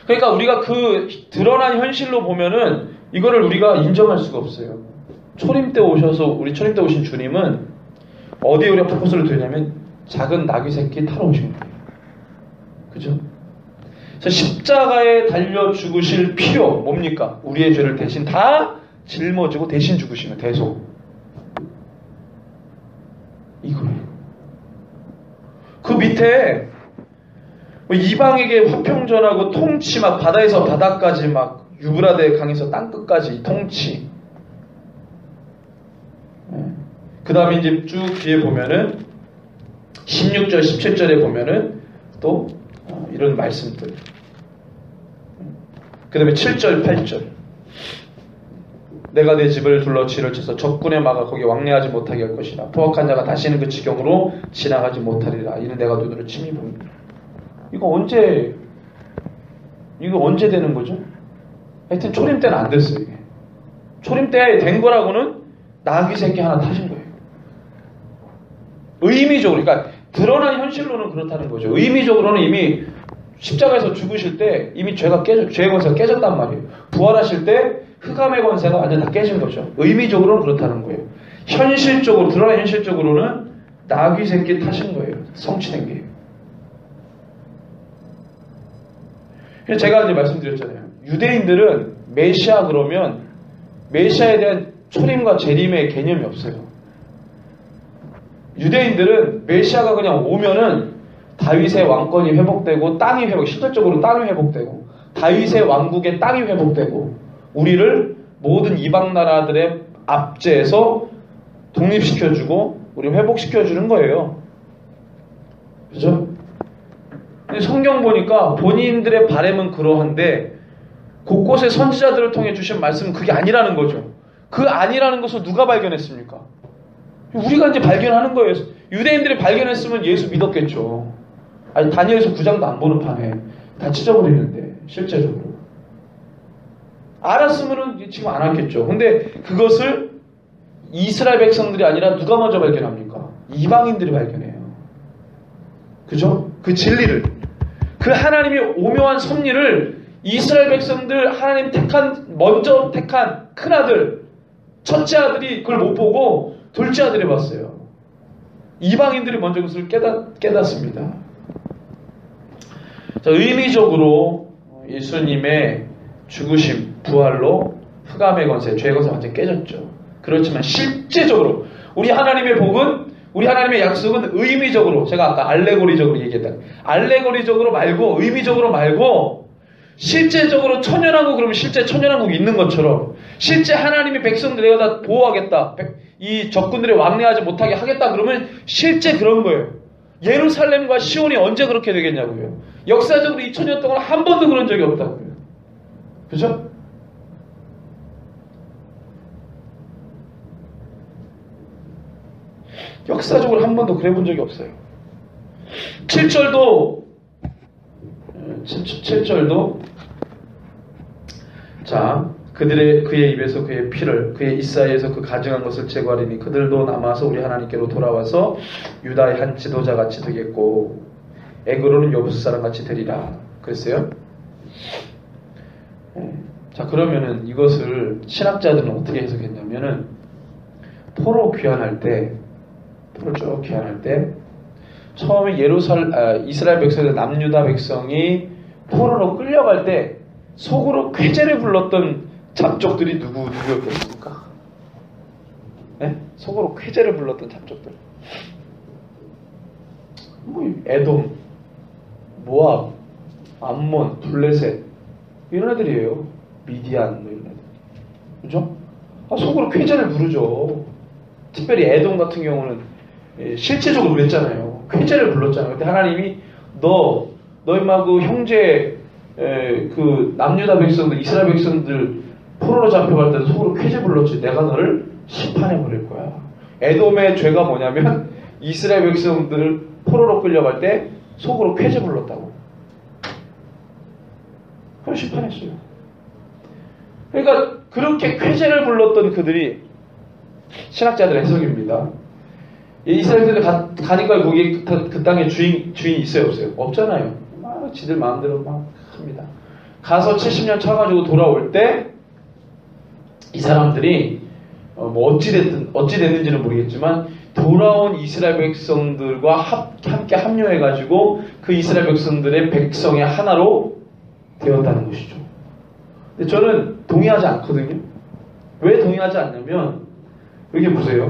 그러니까 우리가 그 드러난 현실로 보면은 이거를 우리가 인정할 수가 없어요. 초림 때 오셔서, 우리 초림 때 오신 주님은 어디에 우리가 포커스를 두냐면 작은 나귀 새끼 타러 오신 거예요. 그죠? 그래서 십자가에 달려 죽으실 필요 뭡니까? 우리의 죄를 대신 다 짊어지고 대신 죽으시는 대속. 이거예요. 그 밑에 이방에게 화평 전하고 통치, 막 바다에서 바다까지, 막 유브라데 강에서 땅끝까지 통치. 그 다음에 이제 쭉 뒤에 보면은 16절, 17절에 보면은 또 이런 말씀들. 그 다음에 7절, 8절. 내가 내 집을 둘러 쥐를 쳐서 적군의 막아 거기 왕래하지 못하게 할 것이라. 포악한 자가 다시는 그 지경으로 지나가지 못하리라. 이는 내가 눈으로 친히 봅니다. 이거 언제 되는 거죠? 하여튼 초림 때는 안 됐어요. 이게. 초림 때 된 거라고는 나귀 새끼 하나 타신 거예요. 의미적으로, 그러니까 드러난 현실로는 그렇다는 거죠. 의미적으로는 이미 십자가에서 죽으실 때 이미 죄의 권세가 깨졌단 말이에요. 부활하실 때 흑암의 권세가 완전 다 깨진 거죠. 의미적으로는 그렇다는 거예요. 현실적으로, 드러난 현실적으로는 나귀 새끼 타신 거예요. 성취된 게. 그래서 제가 이제 말씀드렸잖아요. 유대인들은 메시아 그러면 메시아에 대한 초림과 재림의 개념이 없어요. 유대인들은 메시아가 그냥 오면은 다윗의 왕권이 회복되고 땅이 실질적으로 땅이 회복되고 다윗의 왕국의 땅이 회복되고 우리를 모든 이방 나라들의 압제에서 독립시켜주고 우리 회복시켜주는 거예요. 그죠? 근데 성경 보니까 본인들의 바람은 그러한데 곳곳에 선지자들을 통해 주신 말씀은 그게 아니라는 거죠. 그 아니라는 것을 누가 발견했습니까? 우리가 이제 발견하는 거예요. 유대인들이 발견했으면 예수 믿었겠죠. 아니, 다니엘서 9장도 안 보는 판에 다 찢어버리는데 실제적으로 알았으면은 지금 안 왔겠죠. 근데 그것을 이스라엘 백성들이 아니라 누가 먼저 발견합니까? 이방인들이 발견해요. 그죠? 그 진리를, 그 하나님의 오묘한 섭리를 이스라엘 백성들, 하나님 먼저 택한 큰아들, 첫째 아들이 그걸 못 보고 둘째 아들이 봤어요. 이방인들이 먼저 그것을 깨닫습니다. 자, 의미적으로 예수님의 죽으심, 부활로 흑암의 권세, 죄의 권세 완전히 깨졌죠. 그렇지만 실제적으로 우리 하나님의 복은, 우리 하나님의 약속은 의미적으로, 제가 아까 알레고리적으로 얘기했다. 알레고리적으로 말고, 의미적으로 말고, 실제적으로 천연왕국, 그러면 실제 천연왕국이 있는 것처럼, 실제 하나님의 백성들 내가 다 보호하겠다, 이 적군들이 왕래하지 못하게 하겠다, 그러면 실제 그런 거예요. 예루살렘과 시온이 언제 그렇게 되겠냐고요. 역사적으로 2000년 동안 한 번도 그런 적이 없다고요. 그죠? 역사적으로 한 번도 그래 본 적이 없어요. 7절도 자, 그의 입에서 그의 피를, 그의 이사야에서 그 가증한 것을 제거하리니 그들도 남아서 우리 하나님께로 돌아와서 유다의 한 지도자 같이 되겠고 애굽으로는 여부수 사람 같이 되리라 그랬어요. 자, 그러면은 이것을 신학자들은 어떻게 해석했냐면은 포로 귀환할 때 처음에 이스라엘 백성들, 남유다 백성이 포로로 끌려갈 때 속으로 쾌재를 불렀던 잡족들이 누구였겠습니까? 네? 속으로 쾌재를 불렀던 잡족들. 에돔, 모압, 암몬, 블레셋 이런 애들이에요. 미디안 이런 애들. 그죠? 속으로 쾌재를 부르죠. 특별히 에돔 같은 경우는 실제적으로 그랬잖아요. 쾌재를 불렀잖아요. 근데 하나님이 너 임마 그 형제 그 남유다 백성들 이스라엘 백성들 포로로 잡혀갈 때도 속으로 쾌재 불렀지. 내가 너를 심판해 버릴 거야. 에돔의 죄가 뭐냐면 이스라엘 백성들을 포로로 끌려갈 때 속으로 쾌재 불렀다고. 그걸 심판했어요. 그러니까 그렇게 쾌재를 불렀던 그들이 신학자들의 해석입니다. 이스라엘들이 가니까 거기 그 땅에 주인이 있어요, 없어요? 없잖아요. 막 지들 마음대로 막 합니다. 가서 70년 차가지고 돌아올 때 이 사람들이 뭐 어찌 됐는지는 모르겠지만 돌아온 이스라엘 백성들과 함께 합류해가지고 그 이스라엘 백성들의 백성의 하나로 되었다는 것이죠. 근데 저는 동의하지 않거든요. 왜 동의하지 않냐면 여기 보세요.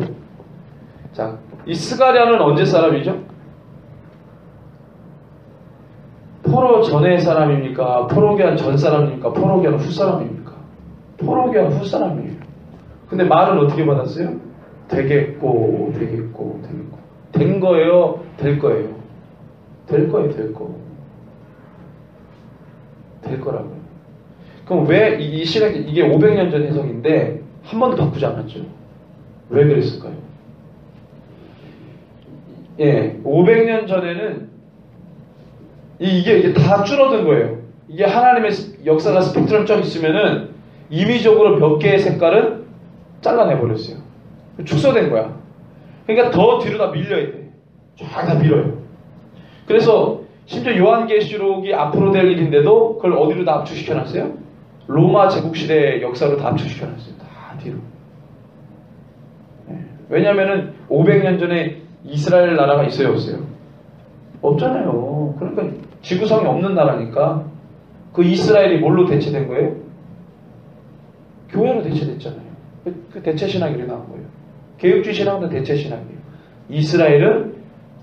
자, 이 스가랴는 언제 사람이죠? 포로 전의 사람입니까? 포로기한 전 사람입니까? 포로기한 후 사람입니까? 포로기한 후 사람이에요. 근데 말은 어떻게 받았어요? 되겠고. 된 거예요? 될 거예요? 될 거예요, 될 거. 될 거라고요. 그럼 왜 이 신학 이게 500년 전 해석인데 한 번도 바꾸지 않았죠? 왜 그랬을까요? 예, 500년 전에는 이게 다 줄어든 거예요. 이게 하나님의 역사가 스펙트럼 쫙 있으면은 임의적으로 몇 개의 색깔은 잘라내버렸어요. 축소된 거야. 그러니까 더 뒤로 다 밀려야 돼. 쫙 다 밀어요. 그래서 심지어 요한계시록이 앞으로 될 일인데도 그걸 어디로 다 압축시켜놨어요? 로마 제국시대의 역사로 다 압축시켜놨어요. 다 뒤로. 왜냐면은 500년 전에 이스라엘 나라가 있어요, 없어요? 없잖아요. 그러니까 지구상에 없는 나라니까 그 이스라엘이 뭘로 대체된 거예요? 교회로 대체됐잖아요. 그 대체신학이 나온 거예요. 개혁주의 신학은 대체신학이에요. 이스라엘은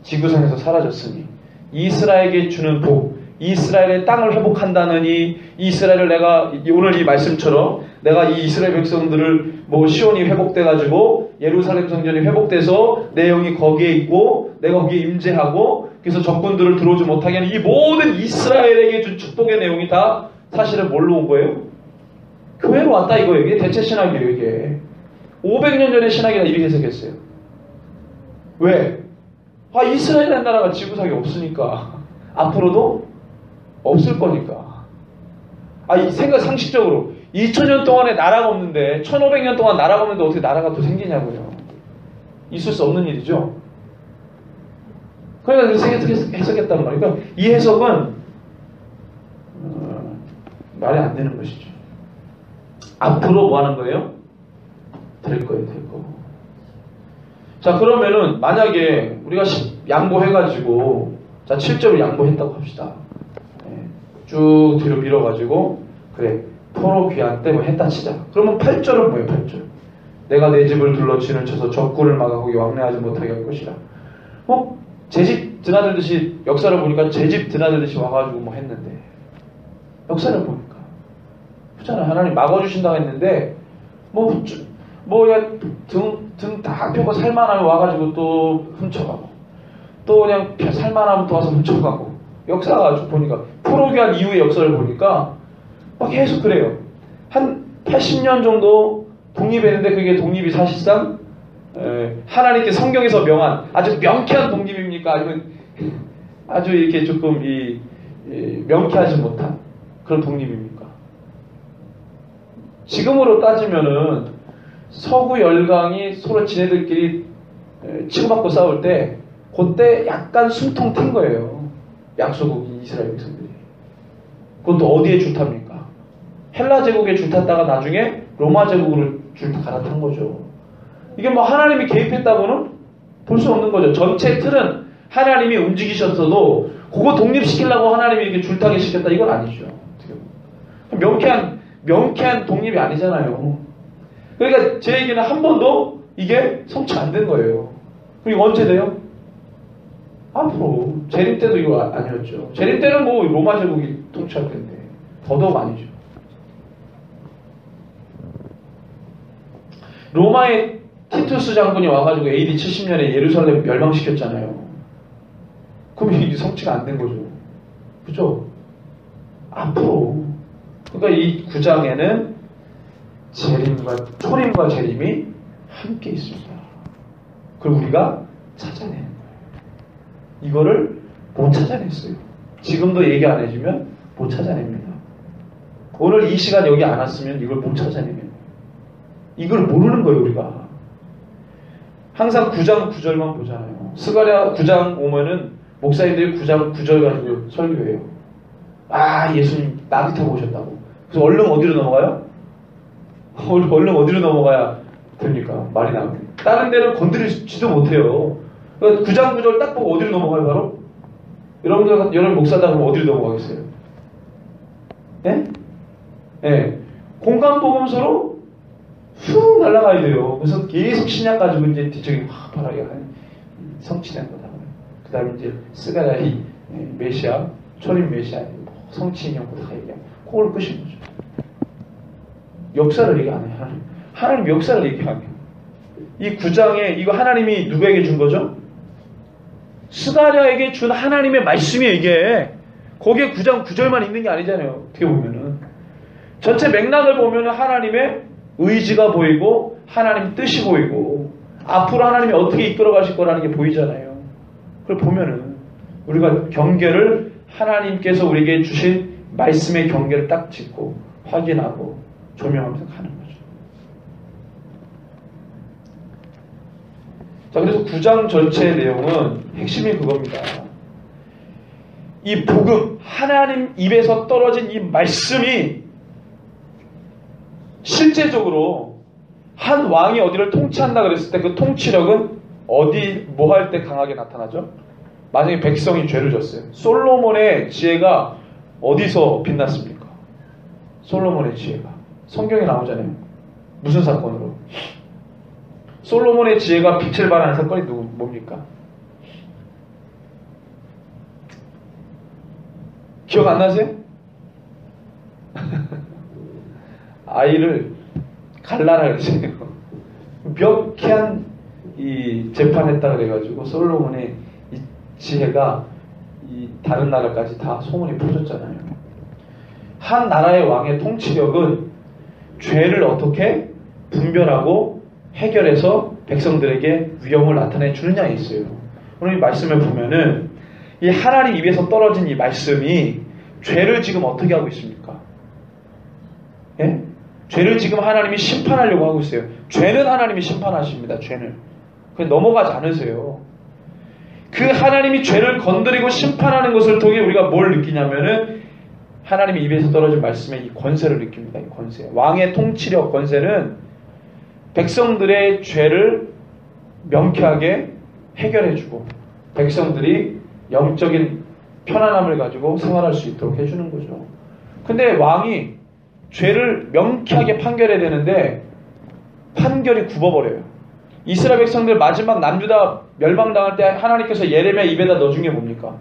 지구상에서 사라졌으니 이스라엘에게 주는 복, 이스라엘의 땅을 회복한다느니 이스라엘을 내가 오늘 이 말씀처럼 내가 이 이스라엘 백성들을 뭐 시온이 회복돼가지고 예루살렘 성전이 회복돼서 내 영이 거기에 있고 내가 거기에 임재하고 그래서 적군들을 들어오지 못하게 하는 이 모든 이스라엘에게 준 축복의 내용이 다 사실은 뭘로 온 거예요? 교회로 왔다 이거예요. 이게 대체 신학이에요. 이게 500년 전의 신학이라 이렇게 해석했어요. 왜? 이스라엘이라는 나라가 지구상에 없으니까 앞으로도 없을 거니까. 이 생각 상식적으로 2000년 동안에 나라가 없는데 1500년 동안 나라가 없는데 어떻게 나라가 또 생기냐고요. 있을 수 없는 일이죠. 그러니까 그렇게 해석했단 말이에요. 그러니까 이 해석은 말이 안 되는 것이죠. 앞으로 뭐 하는 거예요? 될 거예요, 될 거. 자, 그러면은 만약에 우리가 양보해가지고 자 7절을 양보했다고 합시다. 쭉 뒤로 밀어가지고 그래 포로 귀환 때 뭐 했다 치자. 그러면 8절은 뭐예요? 8절. 내가 내 집을 둘러 진을 쳐서 적군을 막아 거기 왕래하지 못하게 할 것이라. 제 집 드나들듯이 역사를 보니까 제 집 드나들듯이 와가지고 뭐 했는데 역사를 보니까 그렇잖아. 하나님 막아주신다고 했는데 등 딱 펴고 살만하면 와가지고 또 훔쳐가고 또 그냥 살만하면 또 와서 훔쳐가고 역사가 쭉 보니까 포로기한 이후의 역사를 보니까 막 계속 그래요. 한 80년 정도 독립했는데 그게 독립이 사실상 하나님께 성경에서 명한 아주 명쾌한 독립입니까? 아니면 아주 이렇게 조금 명쾌하지 못한 그런 독립입니까? 지금으로 따지면은 서구 열강이 서로 지네들끼리 치고받고 싸울 때 그때 약간 숨통 튄 거예요. 약소국 이스라엘 백성들이. 그것도 어디에 줄탑니까? 헬라 제국에 줄탔다가 나중에 로마 제국으로 갈아탄 거죠. 이게 뭐 하나님이 개입했다고는 볼 수 없는 거죠. 전체 틀은 하나님이 움직이셨어도 그거 독립시키려고 하나님이 이렇게 줄타기 시켰다 이건 아니죠. 명쾌한 독립이 아니잖아요. 그러니까 제 얘기는 한 번도 이게 성취 안 된 거예요. 그리고 언제 돼요? 앞으로. 재림 때도 이거 아니었죠. 재림 때는 뭐 로마 제국이 통치할 텐데 더더욱 아니죠. 로마의 티투스 장군이 와가지고 AD 70년에 예루살렘 멸망시켰잖아요. 그럼 이게 성취가 안 된 거죠. 그죠? 앞으로. 그러니까 이 9장에는 초림과 재림이 함께 있습니다. 그걸 우리가 찾아내는 거예요. 이거를 못 찾아냈어요. 지금도 얘기 안 해주면 못 찾아냅니다. 오늘 이 시간 여기 안 왔으면 이걸 못 찾아내면 이걸 모르는 거예요. 우리가 항상 9장 9절만 보잖아요. 스가랴 9장 오면은 목사님들이 9장 9절 가지고 설교해요. 아, 예수님 나귀 타고 오셨다고. 그래서 얼른 어디로 넘어가요? 얼른 어디로 넘어가야 됩니까? 말이 나오게. 다른 데는 건드리지도 못해요. 그러니까 9장 9절 딱 보고 어디로 넘어가요? 바로? 여러분 목사다 그러면 어디로 넘어가겠어요? 네? 네. 공간보험서로 훅 날아가야 돼요. 그래서 계속 신약 가지고 이제 뒤쪽에 확 바라게 성취된 거다. 그 다음에 이제 스가랴 메시아, 초림 메시아, 성취 인형부터 다 얘기하고 그걸 끄신 거죠. 역사를 얘기 안 해요. 하나님 역사를 얘기하면 이 9장에 이거 하나님이 누구에게 준 거죠? 스가랴에게 준 하나님의 말씀이에요. 이게 거기에 9장 9절만 있는 게 아니잖아요. 어떻게 보면은 전체 맥락을 보면은 하나님의 의지가 보이고 하나님 뜻이 보이고 앞으로 하나님이 어떻게 이끌어 가실 거라는 게 보이잖아요. 그걸 보면은 우리가 경계를 하나님께서 우리에게 주신 말씀의 경계를 딱 짚고 확인하고 조명하면서 가는 거죠. 자, 그래서 9장 전체의 내용은 핵심이 그겁니다. 이 복음, 하나님 입에서 떨어진 이 말씀이 실제적으로 한 왕이 어디를 통치한다 그랬을 때 그 통치력은 어디 뭐 할 때 강하게 나타나죠? 만약에 백성이 죄를 졌어요. 솔로몬의 지혜가 어디서 빛났습니까? 솔로몬의 지혜가 성경에 나오잖아요. 무슨 사건으로? 솔로몬의 지혜가 빛을 발하는 사건이 뭡니까? 기억 안 나세요? 아이를 갈라라 그러세요. 명쾌한 이 재판했다 그래가지고 솔로몬의 이 지혜가 이 다른 나라까지 다 소문이 퍼졌잖아요. 한 나라의 왕의 통치력은 죄를 어떻게 분별하고 해결해서 백성들에게 위험을 나타내 주느냐에 있어요. 오늘 이 말씀을 보면은 이 하나님 입에서 떨어진 이 말씀이 죄를 지금 어떻게 하고 있습니까? 예? 죄를 지금 하나님이 심판하려고 하고 있어요. 죄는 하나님이 심판하십니다. 죄는. 그냥 넘어가지 않으세요. 그 하나님이 죄를 건드리고 심판하는 것을 통해 우리가 뭘 느끼냐면은 하나님의 입에서 떨어진 말씀의 이 권세를 느낍니다. 이 권세. 왕의 통치력 권세는 백성들의 죄를 명쾌하게 해결해주고 백성들이 영적인 편안함을 가지고 생활할 수 있도록 해주는 거죠. 근데 왕이 죄를 명쾌하게 판결해야 되는데 판결이 굽어버려요. 이스라엘 백성들 마지막 남유다 멸망당할 때 하나님께서 예레미야 입에다 넣어준 게 뭡니까?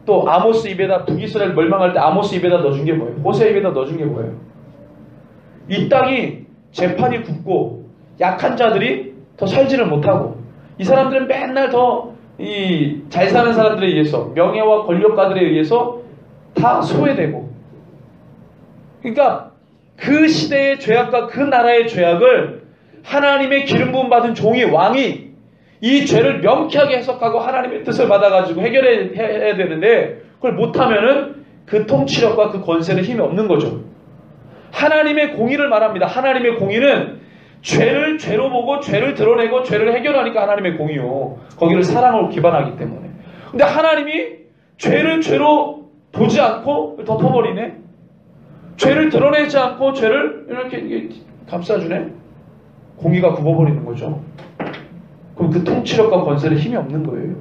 또 아모스 입에다 북이스라엘 멸망할 때 아모스 입에다 넣어준 게 뭐예요? 호세 입에다 넣어준 게 뭐예요? 이 땅이 재판이 굽고 약한 자들이 더 살지를 못하고 이 사람들은 맨날 더 이 잘 사는 사람들에 의해서 명예와 권력가들에 의해서 다 소외되고 그러니까 그 시대의 죄악과 그 나라의 죄악을 하나님의 기름 부음 받은 종이 왕이 이 죄를 명쾌하게 해석하고 하나님의 뜻을 받아가지고 해결해야 되는데 그걸 못하면은 그 통치력과 그 권세는 힘이 없는 거죠. 하나님의 공의를 말합니다. 하나님의 공의는 죄를 죄로 보고 죄를 드러내고 죄를 해결하니까 하나님의 공의요. 거기를 사랑으로 기반하기 때문에. 근데 하나님이 죄를 죄로 보지 않고 덮어버리네. 죄를 드러내지 않고 죄를 이렇게 감싸주네. 공의가 굽어버리는 거죠. 그럼 그 통치력과 권세는 힘이 없는 거예요.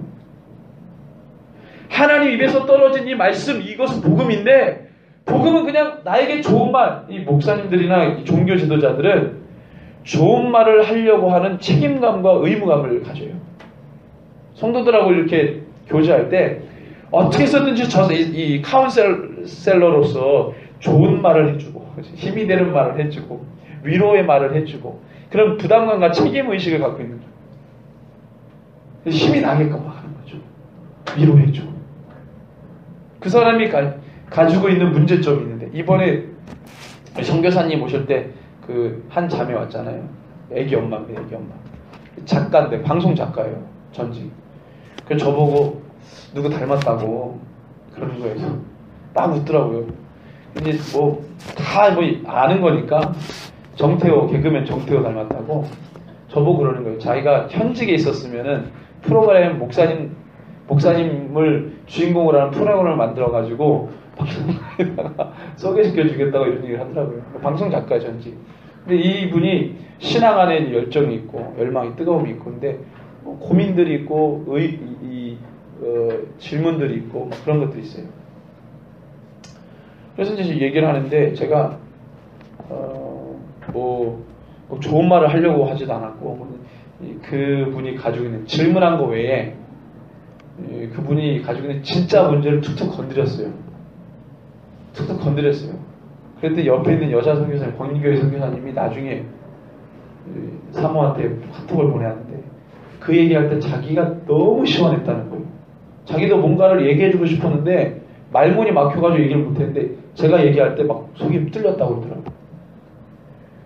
하나님 입에서 떨어진 이 말씀, 이것은 복음인데 복음은 그냥 나에게 좋은 말, 이 목사님들이나 이 종교 지도자들은 좋은 말을 하려고 하는 책임감과 의무감을 가져요. 성도들하고 이렇게 교제할 때 어떻게 해서든지 이 카운셀러로서 좋은 말을 해주고 힘이 되는 말을 해주고 위로의 말을 해주고 그런 부담감과 책임의식을 갖고 있는 거죠. 힘이 나게끔 하는 거죠. 위로해주고 그 사람이 가지고 있는 문제점이 있는데, 이번에 선교사님 오실 때 그 한 자매 왔잖아요. 애기 엄마입니다. 애기 엄마. 작가인데 방송 작가예요. 전직. 그래서 저보고 누구 닮았다고 그러는 거예요. 막 웃더라고요. 근데 뭐 다 뭐 아는 거니까 정태호, 개그맨 정태호 닮았다고 저보고 그러는 거예요. 자기가 현직에 있었으면은 프로그램 목사님을 주인공으로 하는 프로그램을 만들어가지고 방송에다가 소개시켜 주겠다고 이런 얘기를 하더라고요. 방송 작가 전직. 근데 이분이 신앙 안에 열정이 있고 열망이 뜨거움이 있고, 근데 고민들이 있고 질문들이 있고 막 그런 것들이 있어요. 그래서 이제 얘기를 하는데 제가 뭐 좋은 말을 하려고 하지도 않았고, 그분이 가지고 있는 질문한 거 외에 그분이 가지고 있는 진짜 문제를 툭툭 건드렸어요. 툭툭 건드렸어요. 그랬더니 옆에 있는 여자 선교사님, 권인교회 선교사님이 나중에 사모한테 카톡을 보내왔는데, 그 얘기할 때 자기가 너무 시원했다는 거예요. 자기도 뭔가를 얘기해주고 싶었는데 말문이 막혀가지고 얘기를 못했는데, 제가 얘기할 때 막 속이 뚫렸다고 그러더라고요.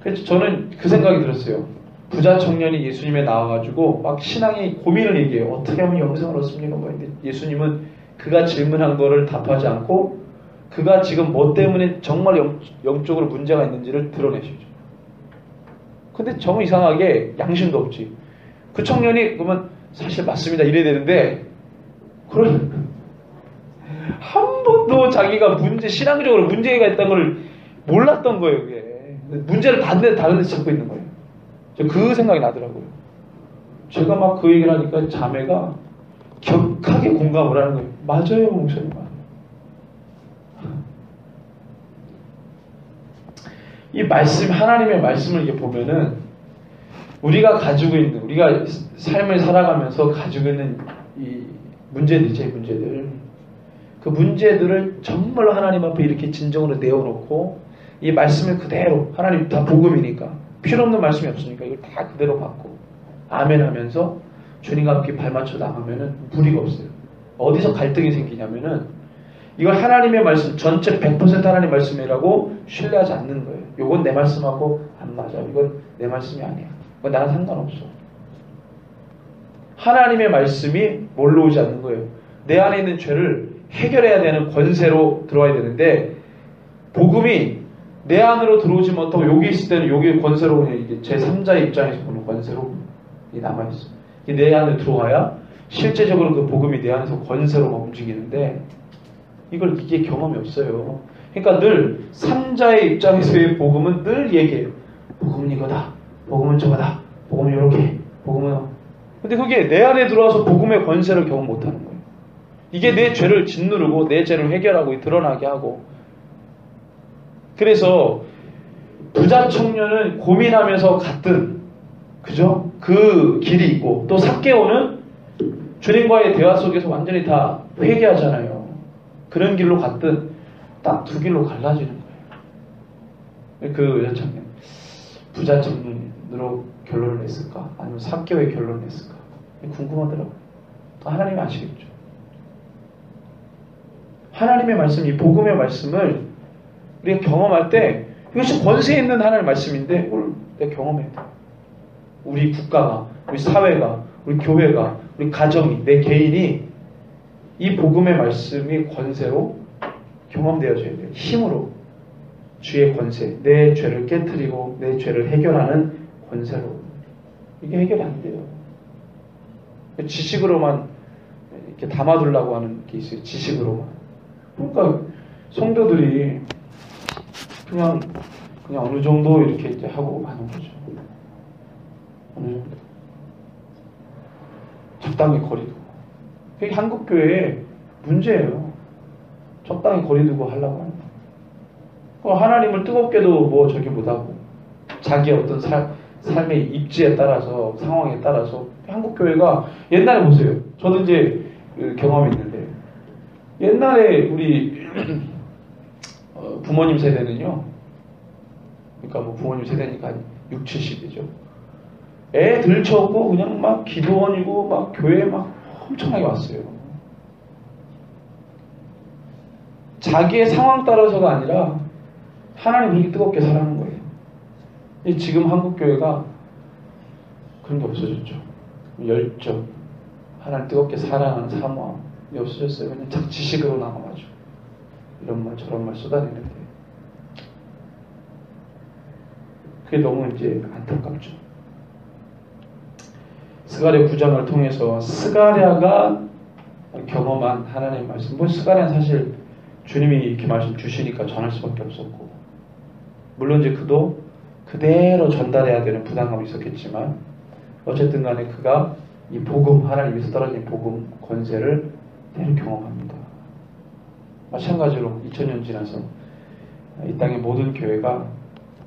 그래서 저는 그 생각이 들었어요. 부자 청년이 예수님에 나와가지고 막 신앙의 고민을 얘기해요. 어떻게 하면 영생을 얻습니까? 뭐 근데 예수님은 그가 질문한 거를 답하지 않고 그가 지금 뭐 때문에 정말 영적으로 문제가 있는지를 드러내시죠. 근데 정 이상하게 양심도 없지. 그 청년이 그러면 사실 맞습니다 이래야 되는데, 그런 한 번도 자기가 신앙적으로 문제가 있다는 걸 몰랐던 거예요. 그게 문제를 다른 데서 찾고 있는 거예요. 그 생각이 나더라고요. 제가 막 그 얘기를 하니까 자매가 격하게 공감을 하는 거예요. 맞아요, 목사님. 이 말씀, 하나님의 말씀을 이렇게 보면은 우리가 가지고 있는, 우리가 삶을 살아가면서 가지고 있는 이 문제들, 제 문제들, 그 문제들을 정말로 하나님 앞에 이렇게 진정으로 내어놓고 이 말씀을 그대로, 하나님 다 복음이니까 필요없는 말씀이 없으니까 이걸 다 그대로 받고 아멘 하면서 주님과 함께 발맞춰 나가면은 무리가 없어요. 어디서 갈등이 생기냐면은 이걸 하나님의 말씀 전체 100% 하나님 말씀이라고 신뢰하지 않는 거예요. 이건 내 말씀하고 안 맞아. 이건 내 말씀이 아니야. 이건 나랑 상관없어. 하나님의 말씀이 뭘로 오지 않는 거예요. 내 안에 있는 죄를 해결해야 되는 권세로 들어와야 되는데, 복음이 내 안으로 들어오지 못하고 여기 있을 때는 여기 권세로, 그냥 이게 제3자의 입장에서 보는 권세로 남아있어. 이게 내 안에 들어와야 실제적으로 그 복음이 내 안에서 권세로 움직이는데, 이게 경험이 없어요. 그러니까 늘 3자의 입장에서의 복음은 늘 얘기해요. 복음은 이거다. 복음은 저거다. 복음은 이렇게. 복음은. 근데 그게 내 안에 들어와서 복음의 권세를 경험 못하는 거예요. 이게 내 죄를 짓누르고 내 죄를 해결하고 드러나게 하고. 그래서 부자 청년은 고민하면서 갔든, 그죠? 그 길이 있고, 또 삭개오는 주님과의 대화 속에서 완전히 다 회개하잖아요. 그런 길로 갔든 딱 두 길로 갈라지는 거예요. 그 여자 청년, 부자 청년으로 결론을 냈을까? 아니면 삭개오의 결론을 냈을까? 궁금하더라고요. 하나님이 아시겠죠. 하나님의 말씀, 이 복음의 말씀을 우리가 경험할 때 이것이 권세 있는 하나님의 말씀인데 이걸 내가 경험해야 돼. 우리 국가가, 우리 사회가, 우리 교회가, 우리 가정이, 내 개인이 이 복음의 말씀이 권세로 경험되어져야 돼요. 힘으로. 주의 권세, 내 죄를 깨트리고 내 죄를 해결하는 권세로. 이게 해결이 안 돼요. 지식으로만 이렇게 담아두려고 하는 게 있어요. 지식으로만. 그러니까 성도들이 그냥 어느 정도 이렇게 이제 하고 가는 거죠. 어느 정도. 적당히 거리두고. 그게 한국교회의 문제예요. 적당히 거리두고 하려고 하는 거. 하나님을 뜨겁게도 뭐 저기 못하고, 자기의 어떤 삶의 입지에 따라서, 상황에 따라서. 한국교회가 옛날에 보세요. 저도 이제 경험이 있는데, 옛날에 우리 부모님 세대는요, 그러니까 뭐 부모님 세대니까 한 60, 70이죠. 애 들쳐오고 그냥 막 기도원이고 막 교회에 막 엄청나게 왔어요. 자기의 상황 따라서가 아니라 하나님 그렇게 뜨겁게 사랑하는 거예요. 지금 한국교회가 그런 게 없어졌죠. 열정, 하나님 뜨겁게 사랑하는 사모함이 없어졌어요. 그냥 지식으로 남아가지고 이런 말 저런 말 쏟아내는데 그게 너무 이제 안타깝죠. 스가랴 9장을 통해서 스가랴가 경험한 하나님의 말씀. 뭐 스가랴는 사실 주님이 이렇게 말씀 주시니까 전할 수밖에 없었고, 물론 이제 그도 그대로 전달해야 되는 부담감이 있었겠지만, 어쨌든 간에 그가 이 복음, 하나님에서 떨어진 복음 권세를 대로 경험합니다. 마찬가지로 2000년 지나서 이 땅의 모든 교회가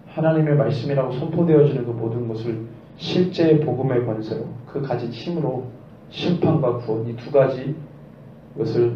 하나님의 말씀이라고 선포되어지는 그 모든 것을 실제 복음의 권세로 그 가진 힘으로 심판과 구원 이 두 가지 것을